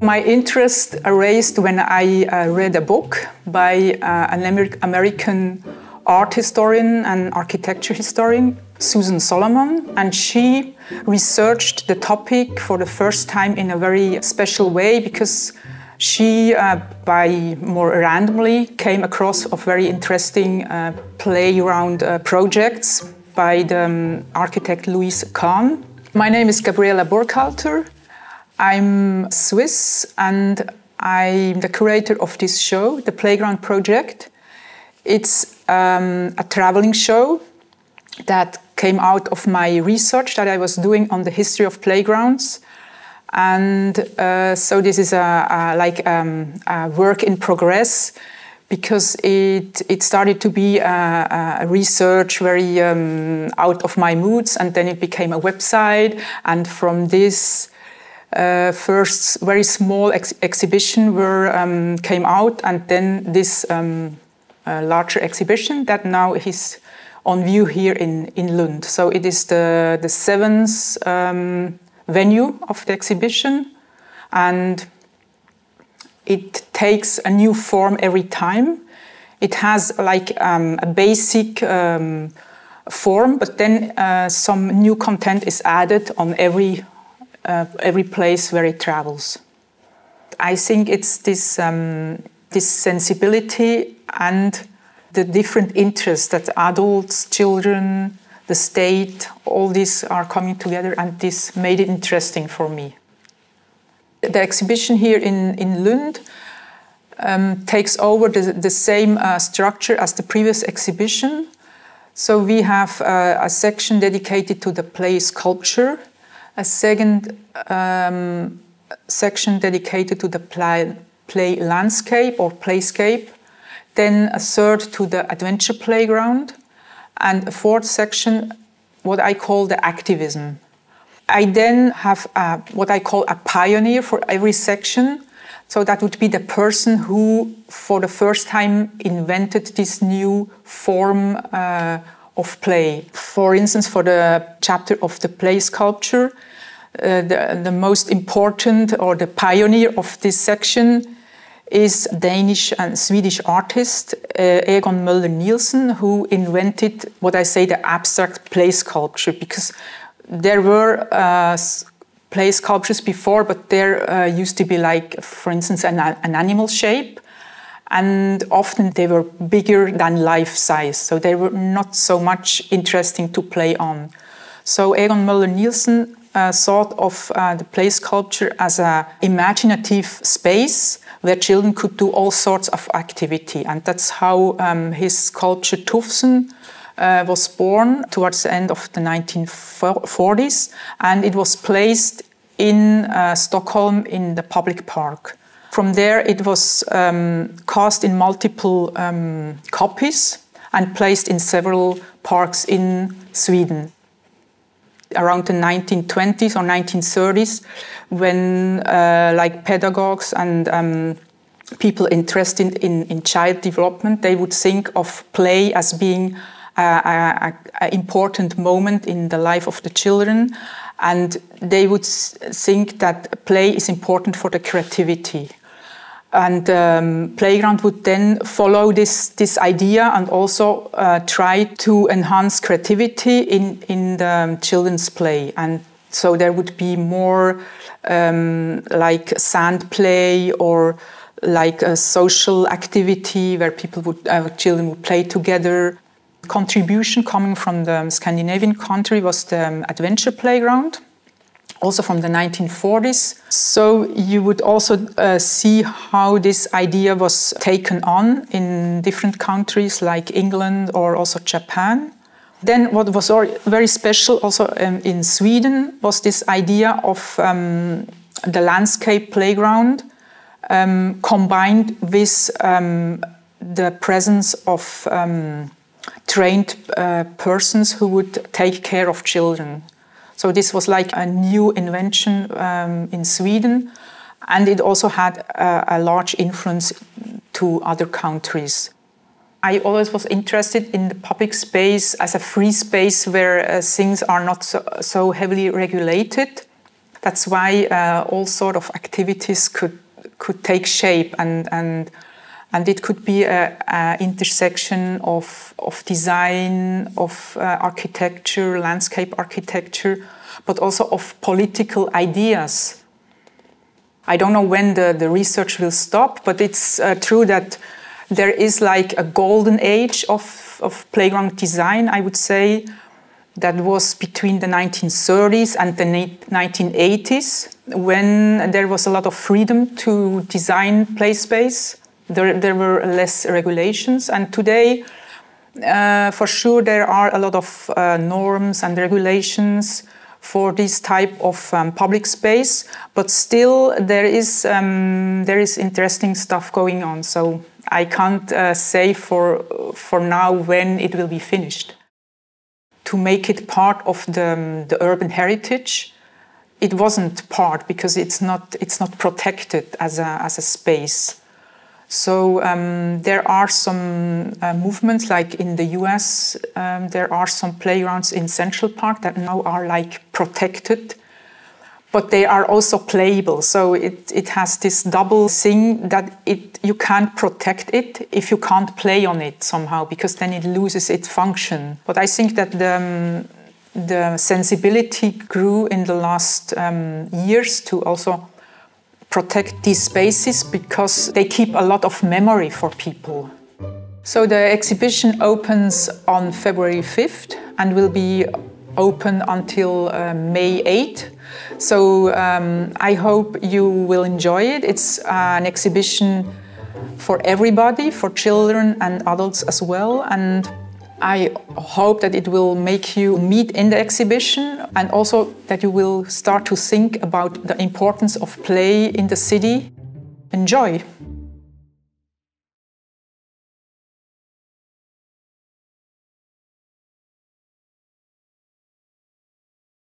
My interest arose when I read a book by an American art historian and architecture historian, Susan Solomon, and she researched the topic for the first time in a very special way because she, by more randomly, came across of very interesting playground projects by the architect Louise Kahn. My name is Gabriela Burkhalter. I'm Swiss and I'm the curator of this show, the Playground Project. It's a traveling show that came out of my research that I was doing on the history of playgrounds. And so this is a work in progress because it started to be a research very out of my moods, and then it became a website. And from this first very small exhibition came out, and then this larger exhibition that now is on view here in Lund. So it is the seventh venue of the exhibition, and it takes a new form every time. It has like a basic form, but then some new content is added on every place where it travels. I think it's this sensibility and the different interests that adults, children, the state, all these are coming together, and this made it interesting for me. The exhibition here in Lund takes over the same structure as the previous exhibition. So we have a section dedicated to the play sculpture, a second section dedicated to the play landscape or playscape, then a third to the adventure playground, and a fourth section, what I call the activism. I then have what I call a pioneer for every section. So that would be the person who, for the first time, invented this new form of play. For instance, for the chapter of the play sculpture, the most important or the pioneer of this section is Danish and Swedish artist Aegon Nielsen, who invented what I say the abstract play sculpture, because there were play sculptures before, but there used to be like, for instance, an animal shape, and often they were bigger than life size, so they were not so much interesting to play on. So Aegon Nielsen thought of the play sculpture as an imaginative space where children could do all sorts of activity. And that's how his sculpture Tufsen was born towards the end of the 1940s. And it was placed in Stockholm in the public park. From there, it was cast in multiple copies and placed in several parks in Sweden. Around the 1920s or 1930s, when like pedagogues and people interested in child development, they would think of play as being an important moment in the life of the children, and they would think that play is important for the creativity. And playground would then follow this idea and also try to enhance creativity in the children's play. And so there would be more like sand play or like a social activity where children would play together. Contribution coming from the Scandinavian country was the adventure playground, also from the 1940s. So you would also see how this idea was taken on in different countries like England or also Japan. Then what was very special also in Sweden was this idea of the landscape playground combined with the presence of trained persons who would take care of children. So this was like a new invention in Sweden, and it also had a large influence to other countries. I always was interested in the public space as a free space where things are not so heavily regulated. That's why all sort of activities could take shape, and it could be an intersection of design, of architecture, landscape architecture, but also of political ideas. I don't know when the research will stop, but it's true that there is like a golden age of playground design, I would say, that was between the 1930s and the 1980s, when there was a lot of freedom to design play space. There were less regulations, and today, for sure, there are a lot of norms and regulations for this type of public space, but still there is interesting stuff going on. So I can't say for now when it will be finished. To make it part of the urban heritage, it wasn't part because it's not protected as a space. So there are some movements, like in the US, there are some playgrounds in Central Park that now are like protected, but they are also playable. So it has this double thing that you can't protect it if you can't play on it somehow, because then it loses its function. But I think that the sensibility grew in the last years to also protect these spaces because they keep a lot of memory for people. So the exhibition opens on February 5th and will be open until May 8th. So I hope you will enjoy it. It's an exhibition for everybody, for children and adults as well. And I hope that it will make you meet in the exhibition, and also that you will start to think about the importance of play in the city. Enjoy!